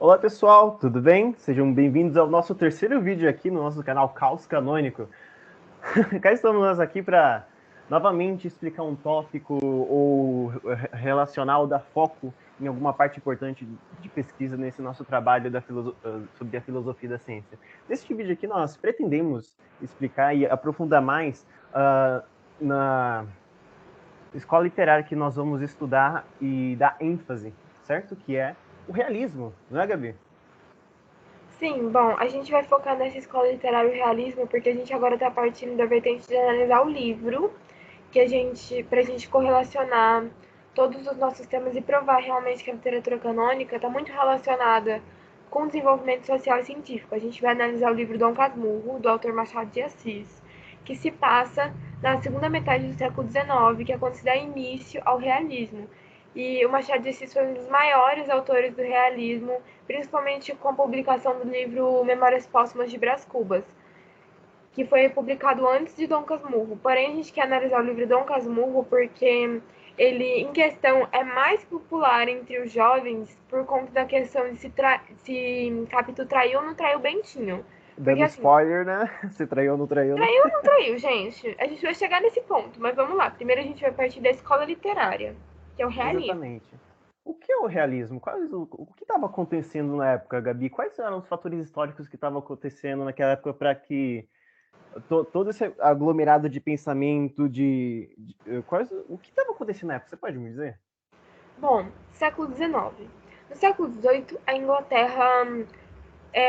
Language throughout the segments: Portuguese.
Olá pessoal, tudo bem? Sejam bem-vindos ao nosso terceiro vídeo aqui no nosso canal Caos Canônico. Cá estamos nós aqui para novamente explicar um tópico ou relacionar ou dar foco em alguma parte importante de pesquisa nesse nosso trabalho sobre a filosofia da ciência. Neste vídeo aqui nós pretendemos explicar e aprofundar mais na escola literária que nós vamos estudar e dar ênfase, certo? Que é o realismo, não é, Gabi? Sim, bom, a gente vai focar nessa escola literária e realismo porque a gente agora está partindo da vertente de analisar o livro, pra gente correlacionar todos os nossos temas e provar realmente que a literatura canônica está muito relacionada com o desenvolvimento social e científico. A gente vai analisar o livro Dom Casmurro, do autor Machado de Assis, que se passa na segunda metade do século XIX, que é quando se dá início ao realismo. E o Machado de Assis foi um dos maiores autores do realismo, principalmente com a publicação do livro Memórias Póstumas de Brás Cubas, que foi publicado antes de Dom Casmurro. Porém, a gente quer analisar o livro Dom Casmurro porque ele, em questão, é mais popular entre os jovens por conta da questão de se Capito traiu ou não traiu Bentinho. Porque, Dando assim, spoiler, né? Se traiu ou não traiu, né? traiu ou não traiu, gente? A gente vai chegar nesse ponto, mas vamos lá. Primeiro a gente vai partir da escola literária, que é o realismo. Exatamente. O que é o realismo? O que estava acontecendo na época, Gabi? Quais eram os fatores históricos que estavam acontecendo naquela época para que todo esse aglomerado de pensamento, o que estava acontecendo na época? Você pode me dizer? Bom, século XIX. No século XVIII, a Inglaterra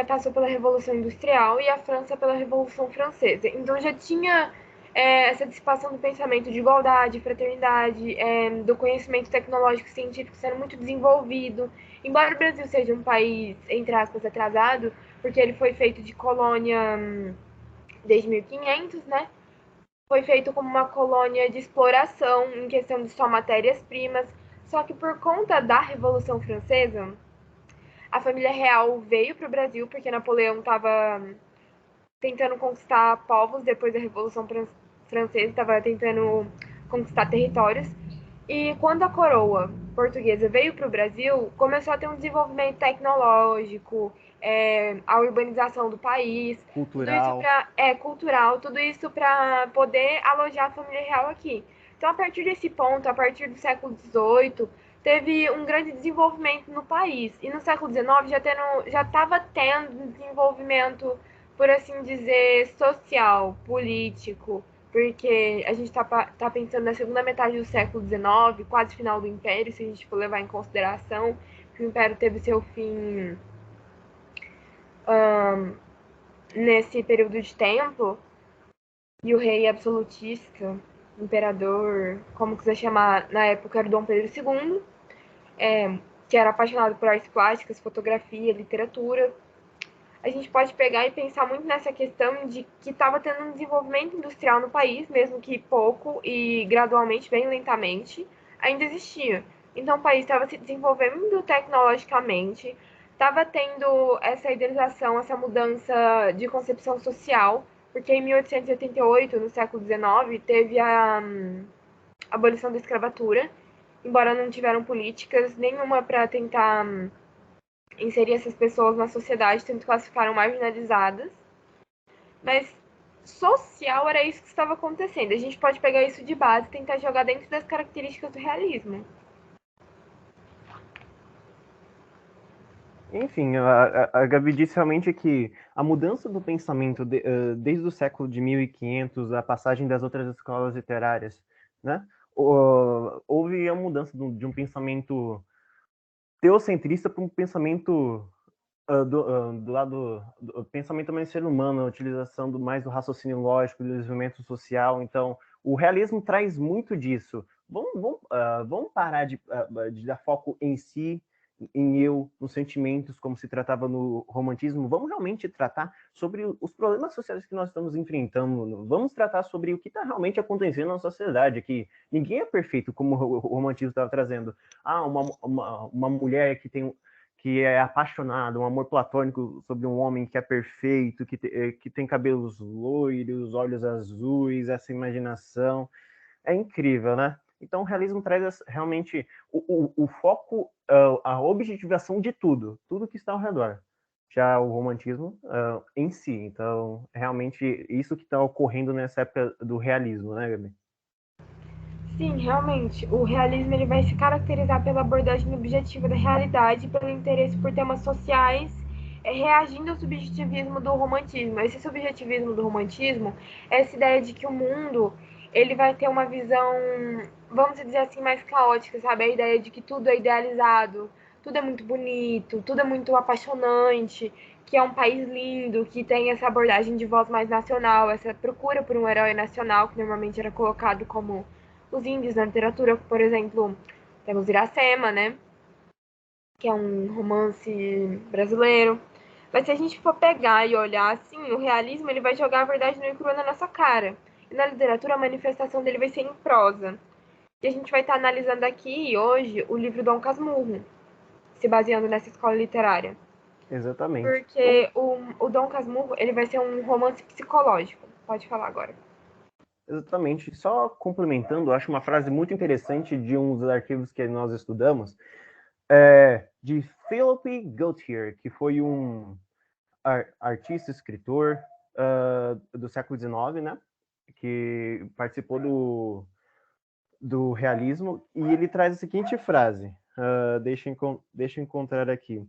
passou pela Revolução Industrial e a França pela Revolução Francesa. Então já tinha essa dissipação do pensamento de igualdade, fraternidade, do conhecimento tecnológico e científico sendo muito desenvolvido. Embora o Brasil seja um país, entre aspas, atrasado, porque ele foi feito de colônia desde 1500, né? Foi feito como uma colônia de exploração em questão de só matérias-primas. Só que por conta da Revolução Francesa, a família real veio para o Brasil porque Napoleão estava tentando conquistar povos depois da Revolução Francesa, estava tentando conquistar territórios. E quando a coroa portuguesa veio para o Brasil, começou a ter um desenvolvimento tecnológico, a urbanização do país, tudo isso Cultural. para cultural, tudo isso para poder alojar a família real aqui. Então, a partir desse ponto, a partir do século XVIII, teve um grande desenvolvimento no país. E no século XIX já estava tendo desenvolvimento, por assim dizer, social, político, porque a gente tá pensando na segunda metade do século XIX, quase final do Império, se a gente for levar em consideração que o Império teve seu fim nesse período de tempo, e o rei absolutista, imperador, como quiser chamar, na época era Dom Pedro II, que era apaixonado por artes plásticas, fotografia, literatura. A gente pode pegar e pensar muito nessa questão de que estava tendo um desenvolvimento industrial no país, mesmo que pouco e gradualmente, bem lentamente, ainda existia. Então o país estava se desenvolvendo tecnologicamente, estava tendo essa idealização, essa mudança de concepção social, porque em 1888, no século XIX, teve a abolição da escravatura, embora não tiveram políticas nenhuma para tentar inserir essas pessoas na sociedade, tanto que elas ficaram marginalizadas. Mas social era isso que estava acontecendo. A gente pode pegar isso de base e tentar jogar dentro das características do realismo. Enfim, a Gabi disse realmente que a mudança do pensamento desde o século de 1500, a passagem das outras escolas literárias, né? Houve a mudança de um pensamento teocentrista para um pensamento do lado do pensamento mais ser humano, a utilização mais do raciocínio lógico, do desenvolvimento social. Então, o realismo traz muito disso. Vamos parar de dar foco em si, em eu, nos sentimentos, como se tratava no romantismo. Vamos realmente tratar sobre os problemas sociais que nós estamos enfrentando. Vamos tratar sobre o que está realmente acontecendo na sociedade aqui. Ninguém é perfeito, como o romantismo estava trazendo. Uma mulher que é apaixonado, um amor platônico sobre um homem que é perfeito, que tem cabelos loiros, olhos azuis, essa imaginação. É incrível, né? Então, o realismo traz realmente o foco, a objetivação de tudo que está ao redor. Já o romantismo em si. Então, realmente, isso que está ocorrendo nessa época do realismo, né, Gabi? Sim, realmente, o realismo ele vai se caracterizar pela abordagem objetiva da realidade, pelo interesse por temas sociais, reagindo ao subjetivismo do romantismo. Esse subjetivismo do romantismo é essa ideia de que o mundo ele vai ter uma visão, vamos dizer assim, mais caótica, sabe? A ideia de que tudo é idealizado, tudo é muito bonito, tudo é muito apaixonante, que é um país lindo, que tem essa abordagem de voz mais nacional, essa procura por um herói nacional, que normalmente era colocado como os índios na literatura, por exemplo, temos Iracema, né? Que é um romance brasileiro. Mas se a gente for pegar e olhar assim, o realismo ele vai jogar a verdade nua e crua na nossa cara. E na literatura a manifestação dele vai ser em prosa. E a gente vai estar analisando aqui hoje o livro Dom Casmurro, se baseando nessa escola literária. Exatamente. Porque o Dom Casmurro ele vai ser um romance psicológico. Pode falar agora. Exatamente. Só complementando, acho uma frase muito interessante de um dos arquivos que nós estudamos, de Philip Gautier, que foi um artista, escritor do século XIX, né? Que participou do realismo, e ele traz a seguinte frase, deixa eu encontrar aqui.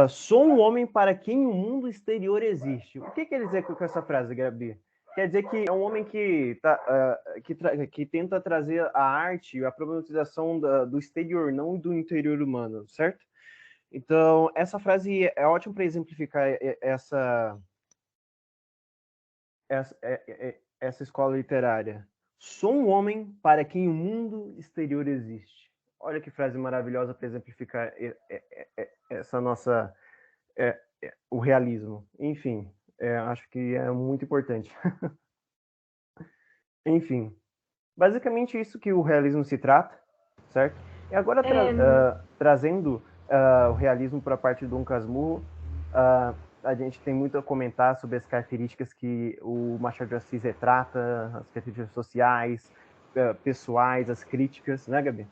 Sou um homem para quem o mundo exterior existe. O que quer dizer com essa frase, Gabi? Quer dizer que é um homem que tenta trazer a arte, a problematização do exterior, não do interior humano, certo? Então, essa frase é ótima para exemplificar essa escola literária. Sou um homem para quem o mundo exterior existe. Olha que frase maravilhosa para exemplificar essa nossa o realismo. Enfim, acho que é muito importante. Enfim, basicamente isso que o realismo se trata, certo? E agora trazendo o realismo para a parte do Dom Casmurro, a gente tem muito a comentar sobre as características que o Machado de Assis retrata, as características sociais, pessoais, as críticas, né, Gabi?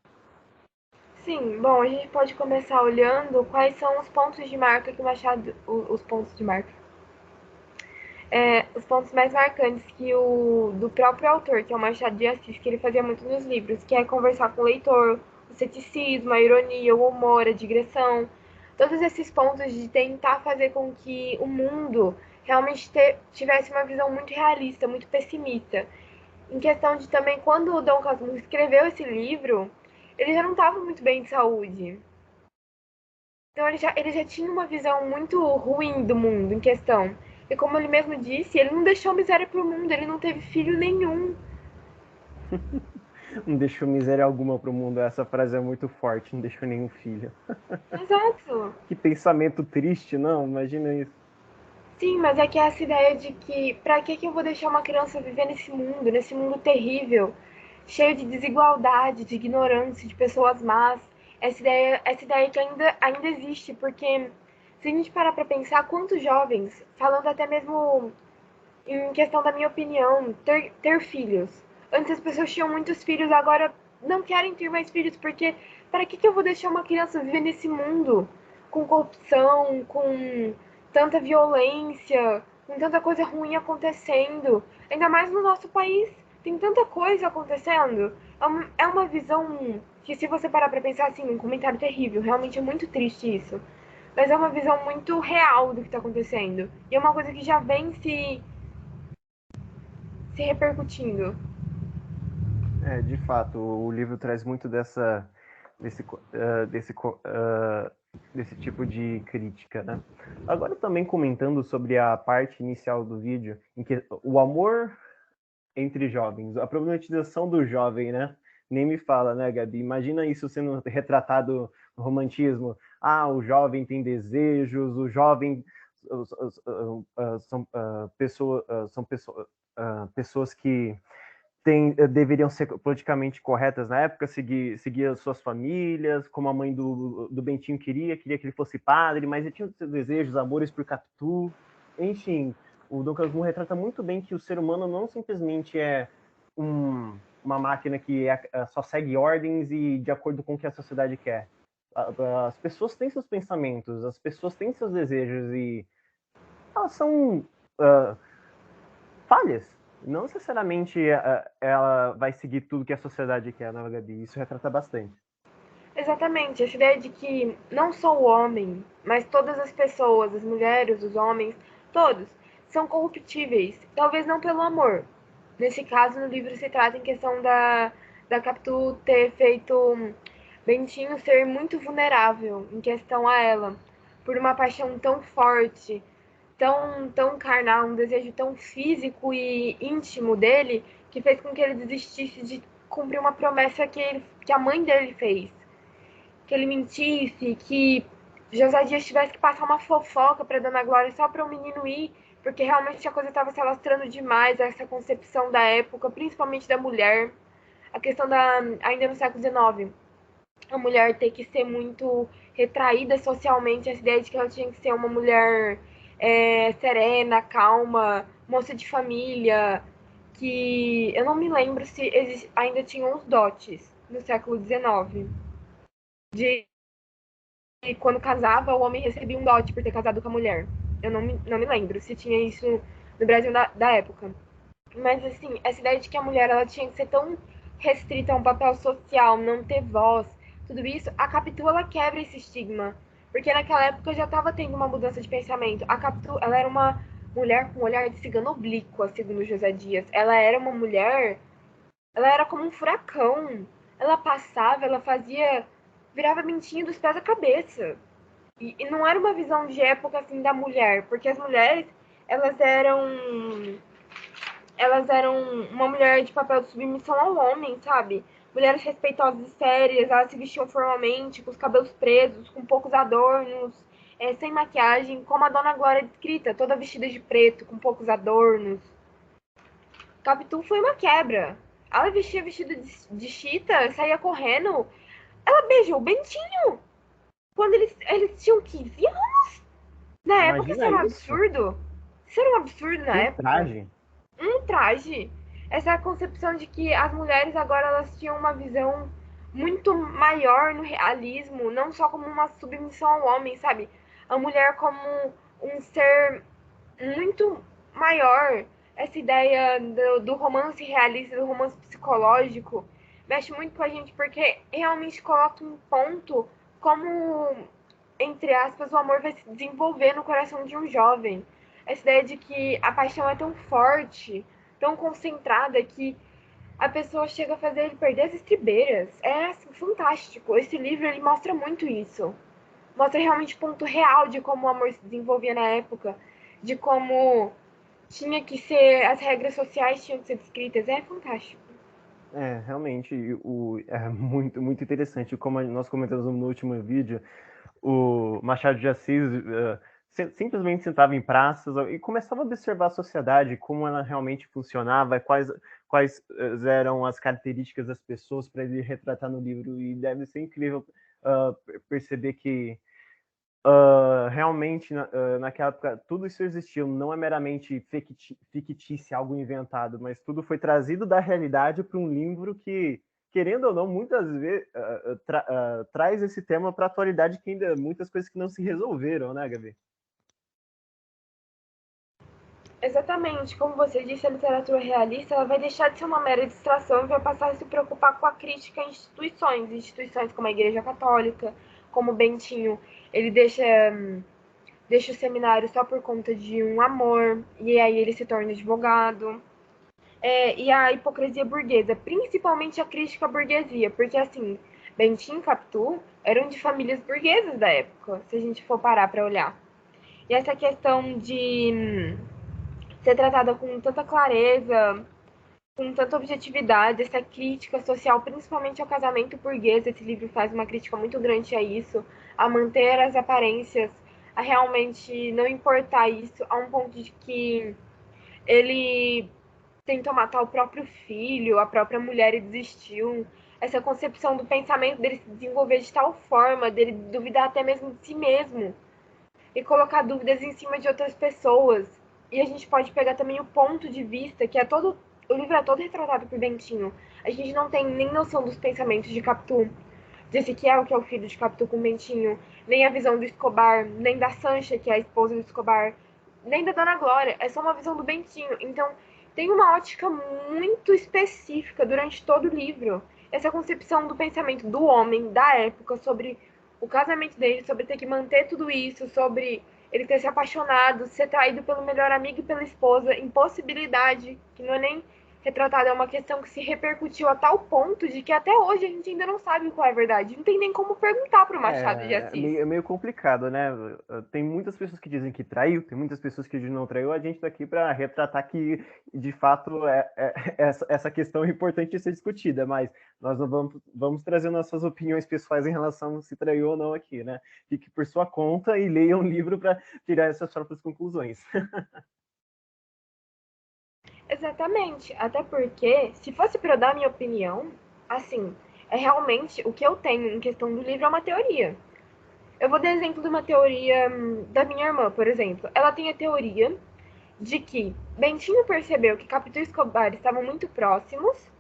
Sim, bom, a gente pode começar olhando quais são os pontos de marca que o Machado. Os pontos de marca. Os pontos mais marcantes que do próprio autor, que é o Machado de Assis, que ele fazia muito nos livros, que é conversar com o leitor, o ceticismo, a ironia, o humor, a digressão. Todos esses pontos de tentar fazer com que o mundo realmente tivesse uma visão muito realista, muito pessimista. Em questão de também, quando o Dom Casmurro escreveu esse livro, ele já não estava muito bem de saúde. Então ele já tinha uma visão muito ruim do mundo em questão. E como ele mesmo disse, ele não deixou miséria pro mundo, ele não teve filho nenhum. Não deixou miséria alguma para o mundo. Essa frase é muito forte, não deixou nenhum filho. Exato. Que pensamento triste, não? Imagina isso. Sim, mas é que é essa ideia de que pra que eu vou deixar uma criança viver nesse mundo terrível, cheio de desigualdade, de ignorância, de pessoas más. Essa ideia que ainda existe, porque se a gente parar pra pensar, quantos jovens, falando até mesmo em questão da minha opinião, ter filhos. Antes as pessoas tinham muitos filhos, agora não querem ter mais filhos, porque para que eu vou deixar uma criança viver nesse mundo com corrupção, com tanta violência, com tanta coisa ruim acontecendo? Ainda mais no nosso país, tem tanta coisa acontecendo. É uma visão que, se você parar para pensar assim, um comentário terrível, realmente é muito triste isso. Mas é uma visão muito real do que está acontecendo. E é uma coisa que já vem se repercutindo. De fato, o livro traz muito desse, desse tipo de crítica, né? Agora também comentando sobre a parte inicial do vídeo, em que o amor entre jovens, a problematização do jovem, né? Nem me fala, né, Gabi? Imagina isso sendo retratado no romantismo. O jovem tem desejos, o jovem são pessoas que deveriam ser politicamente corretas na época, seguir as suas famílias, como a mãe do Bentinho queria que ele fosse padre, mas ele tinha os seus desejos, amores por Capitu. Enfim, o Dom Casmurro retrata muito bem que o ser humano não simplesmente é uma máquina que só segue ordens e de acordo com o que a sociedade quer. As pessoas têm seus pensamentos, as pessoas têm seus desejos e elas são falhas. Não necessariamente ela vai seguir tudo que a sociedade quer, né, Gabi? Isso retrata bastante. Exatamente, essa ideia de que não só o homem, mas todas as pessoas, as mulheres, os homens, todos, são corruptíveis. Talvez não pelo amor. Nesse caso, no livro se trata em questão da Capitu ter feito Bentinho ser muito vulnerável em questão a ela, por uma paixão tão forte, tão carnal, um desejo tão físico e íntimo dele, que fez com que ele desistisse de cumprir uma promessa que a mãe dele fez. Que ele mentisse, que José Dias tivesse que passar uma fofoca para Dona Glória só para o menino ir, porque realmente a coisa estava se alastrando demais, essa concepção da época, principalmente da mulher, a questão ainda no século XIX, a mulher ter que ser muito retraída socialmente, essa ideia de que ela tinha que ser uma mulher serena, calma, moça de família, que eu não me lembro se ainda tinham os dotes no século XIX, de quando casava, o homem recebia um dote por ter casado com a mulher. Eu não me lembro se tinha isso no Brasil da época. Mas, assim, essa ideia de que a mulher ela tinha que ser tão restrita a um papel social, não ter voz, tudo isso, a Capitu, ela quebra esse estigma. Porque naquela época já estava tendo uma mudança de pensamento. A Capitu, ela era uma mulher com um olhar de cigana oblíqua, segundo José Dias. Ela era uma mulher, ela era como um furacão. Ela passava, ela fazia, virava mentinho dos pés à cabeça. E não era uma visão de época assim da mulher, porque as mulheres, elas eram elas eram uma mulher de papel de submissão ao homem, sabe? Mulheres respeitosas e sérias, elas se vestiam formalmente, com os cabelos presos, com poucos adornos, sem maquiagem, como a Dona Glória descrita, toda vestida de preto, com poucos adornos. Capitu foi uma quebra. Ela vestia vestido de chita, saía correndo. Ela beijou o Bentinho quando eles tinham 15 anos. Na época isso Imagina era um isso, absurdo. Isso era um absurdo na um época. traje. Um traje. Essa concepção de que as mulheres agora elas tinham uma visão muito maior no realismo, não só como uma submissão ao homem, sabe? A mulher como um ser muito maior. Essa ideia do romance realista, do romance psicológico, mexe muito com a gente porque realmente coloca um ponto como, entre aspas, o amor vai se desenvolver no coração de um jovem. Essa ideia de que a paixão é tão forte, tão concentrada, que a pessoa chega a fazer ele perder as estribeiras. É assim, fantástico. Esse livro ele mostra muito isso. Mostra realmente o ponto real de como o amor se desenvolvia na época, de como tinha que ser, as regras sociais tinham que ser descritas. É fantástico. Realmente, é muito, muito interessante. Como nós comentamos no último vídeo, o Machado de Assis simplesmente sentava em praças e começava a observar a sociedade, como ela realmente funcionava, quais eram as características das pessoas para ele retratar no livro. E deve ser incrível perceber que realmente naquela época tudo isso existiu, não é meramente fictício, algo inventado, mas tudo foi trazido da realidade para um livro que, querendo ou não, muitas vezes traz esse tema para a atualidade, que ainda muitas coisas que não se resolveram, né, Gabi? Exatamente, como você disse, a literatura realista ela vai deixar de ser uma mera distração e vai passar a se preocupar com a crítica a instituições como a Igreja Católica, como Bentinho, ele deixa o seminário só por conta de um amor, e aí ele se torna advogado. E a hipocrisia burguesa, principalmente a crítica à burguesia, porque assim, Bentinho e Capitu eram de famílias burguesas da época, se a gente for parar para olhar. E essa questão de ser tratada com tanta clareza, com tanta objetividade, essa crítica social, principalmente ao casamento burguês, esse livro faz uma crítica muito grande a isso, a manter as aparências, a realmente não importar isso, a um ponto de que ele tentou matar o próprio filho, a própria mulher e desistiu. Essa concepção do pensamento dele se desenvolver de tal forma, dele duvidar até mesmo de si mesmo e colocar dúvidas em cima de outras pessoas. E a gente pode pegar também o ponto de vista, que é todo o livro é todo retratado por Bentinho. A gente não tem nem noção dos pensamentos de Capitu, de Ezequiel, que é o filho de Capitu com Bentinho, nem a visão do Escobar, nem da Sancha, que é a esposa do Escobar, nem da Dona Glória. É só uma visão do Bentinho. Então, tem uma ótica muito específica durante todo o livro. Essa concepção do pensamento do homem, da época, sobre o casamento dele, sobre ter que manter tudo isso, sobre ele ter se apaixonado, ser traído pelo melhor amigo e pela esposa, impossibilidade, que não é nem retratada, é uma questão que se repercutiu a tal ponto de que até hoje a gente ainda não sabe qual é a verdade. Não tem nem como perguntar pro Machado de Assis. É meio complicado, né? Tem muitas pessoas que dizem que traiu, tem muitas pessoas que dizem que não traiu. A gente tá aqui para retratar que, de fato, essa questão é importante de ser discutida, mas nós não vamos trazer nossas opiniões pessoais em relação a se traiu ou não aqui, né? Fique por sua conta e leia um livro para tirar essas próprias conclusões. Exatamente. Até porque, se fosse para eu dar minha opinião, assim, é realmente o que eu tenho em questão do livro é uma teoria. Eu vou dar exemplo de uma teoria da minha irmã, por exemplo. Ela tem a teoria de que Bentinho percebeu que Capitu e Escobar estavam muito próximos.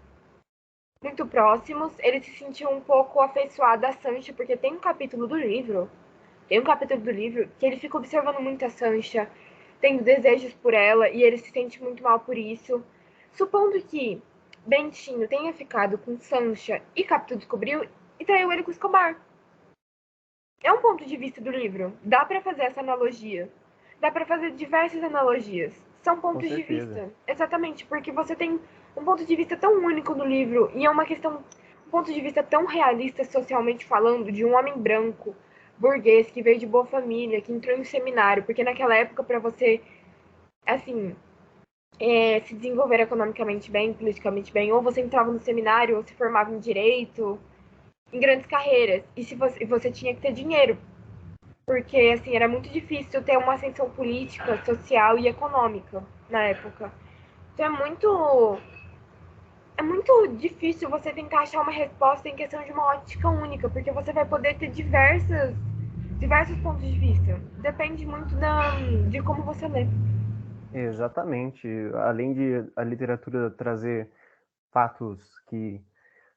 Ele se sentiu um pouco afeiçoado a Sancha, porque tem um capítulo do livro que ele fica observando muito a Sancha, tendo desejos por ela, e ele se sente muito mal por isso. Supondo que Bentinho tenha ficado com Sancha e Capitu descobriu e traiu ele com Escobar. É um ponto de vista do livro. Dá para fazer essa analogia. Dá para fazer diversas analogias. São Com pontos de certeza. vista. Exatamente, porque você tem um ponto de vista tão único no livro e é uma questão, um ponto de vista tão realista socialmente falando, de um homem branco, burguês, que veio de boa família, que entrou em um seminário, porque naquela época para você, assim, se desenvolver economicamente bem, politicamente bem, ou você entrava no seminário, ou se formava em direito, em grandes carreiras, e se você tinha que ter dinheiro, porque assim era muito difícil ter uma ascensão política, social e econômica na época. Então é muito difícil você tentar achar uma resposta em questão de uma ótica única, porque você vai poder ter diversos pontos de vista. Depende muito de como você lê. Exatamente. Além de a literatura trazer fatos que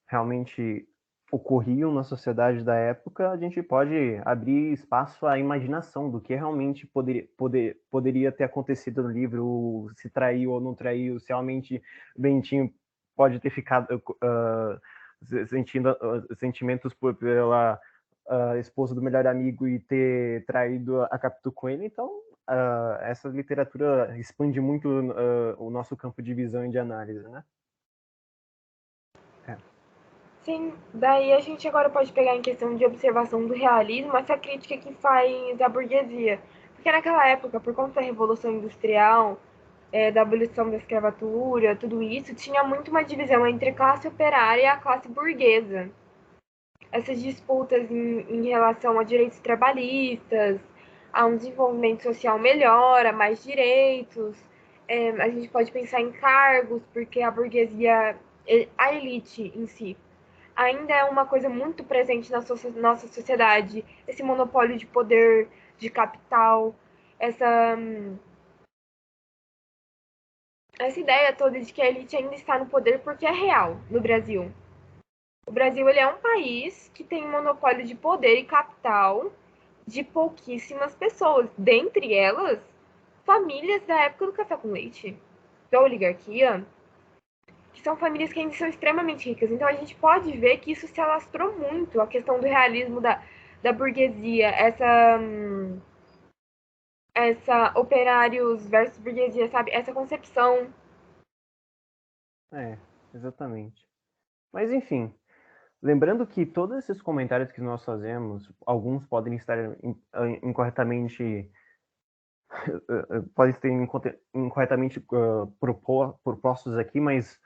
realmente ocorriam na sociedade da época, a gente pode abrir espaço à imaginação do que realmente poderia ter acontecido no livro, se traiu ou não traiu, se realmente Bentinho pode ter ficado sentindo sentimentos pela esposa do melhor amigo e ter traído a Capitu com ele. Então, essa literatura expande muito o nosso campo de visão e de análise, né? É. Sim, daí a gente agora pode pegar em questão de observação do realismo essa crítica que faz a burguesia. Porque naquela época, por conta da Revolução Industrial, da abolição da escravatura, tudo isso, tinha muito uma divisão entre a classe operária e a classe burguesa. Essas disputas em relação a direitos trabalhistas, a um desenvolvimento social melhor, a mais direitos. A gente pode pensar em cargos, porque a burguesia, a elite em si, ainda é uma coisa muito presente na nossa sociedade. Esse monopólio de poder, de capital, essa, essa ideia toda de que a elite ainda está no poder porque é real no Brasil. O Brasil ele é um país que tem um monopólio de poder e capital de pouquíssimas pessoas, dentre elas famílias da época do café com leite, da oligarquia, que são famílias que ainda são extremamente ricas. Então a gente pode ver que isso se alastrou muito, a questão do realismo da burguesia, essa operários versus burguesia, sabe? Essa concepção. Exatamente. Mas enfim, lembrando que todos esses comentários que nós fazemos, alguns podem estar incorretamente podem ser incorretamente propostos aqui, mas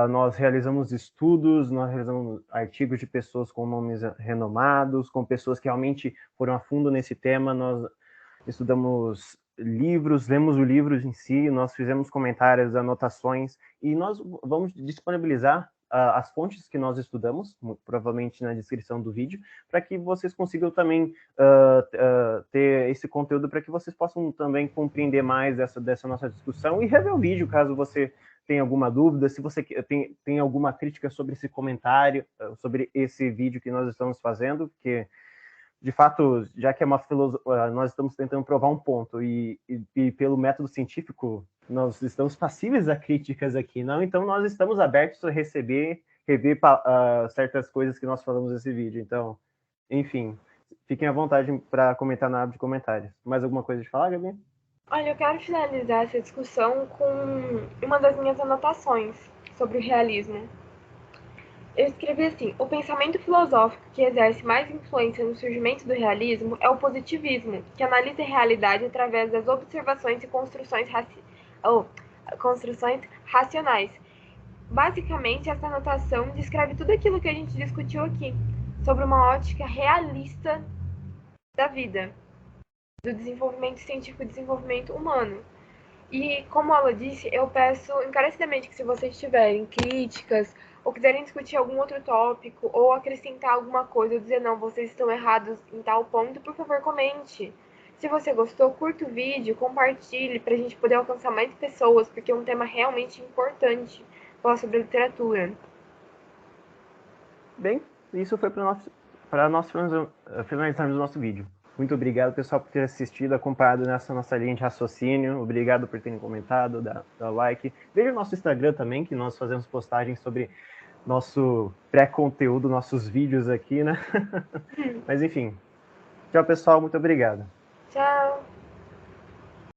nós realizamos estudos, nós realizamos artigos de pessoas com nomes renomados, com pessoas que realmente foram a fundo nesse tema, nós estudamos livros, lemos os livros em si, nós fizemos comentários, anotações, e nós vamos disponibilizar as fontes que nós estudamos, provavelmente na descrição do vídeo, para que vocês consigam também ter esse conteúdo para que vocês possam também compreender mais dessa nossa discussão e rever o vídeo, caso você tem alguma dúvida, se você tem alguma crítica sobre esse comentário, sobre esse vídeo que nós estamos fazendo, porque, de fato, já que é uma filosofia, nós estamos tentando provar um ponto, e pelo método científico, nós estamos passíveis a críticas aqui, não? Então, nós estamos abertos a rever certas coisas que nós falamos nesse vídeo. Então, enfim, fiquem à vontade para comentar na aba de comentários. Mais alguma coisa de falar, Gabi? Olha, eu quero finalizar essa discussão com uma das minhas anotações sobre o realismo. Eu escrevi assim: o pensamento filosófico que exerce mais influência no surgimento do realismo é o positivismo, que analisa a realidade através das observações e construções racionais. Basicamente, essa anotação descreve tudo aquilo que a gente discutiu aqui, sobre uma ótica realista da vida, do desenvolvimento científico e desenvolvimento humano. E, como ela disse, eu peço encarecidamente que, se vocês tiverem críticas ou quiserem discutir algum outro tópico ou acrescentar alguma coisa ou dizer não, vocês estão errados em tal ponto, por favor, comente. Se você gostou, curta o vídeo, compartilhe para a gente poder alcançar mais pessoas, porque é um tema realmente importante falar sobre a literatura. Bem, isso foi para nós finalizarmos o nosso vídeo. Muito obrigado, pessoal, por ter assistido, acompanhado nessa nossa linha de raciocínio. Obrigado por terem comentado, dá like. Veja o nosso Instagram também, que nós fazemos postagens sobre nosso pré-conteúdo, nossos vídeos aqui, né? Mas enfim. Tchau, pessoal. Muito obrigado. Tchau!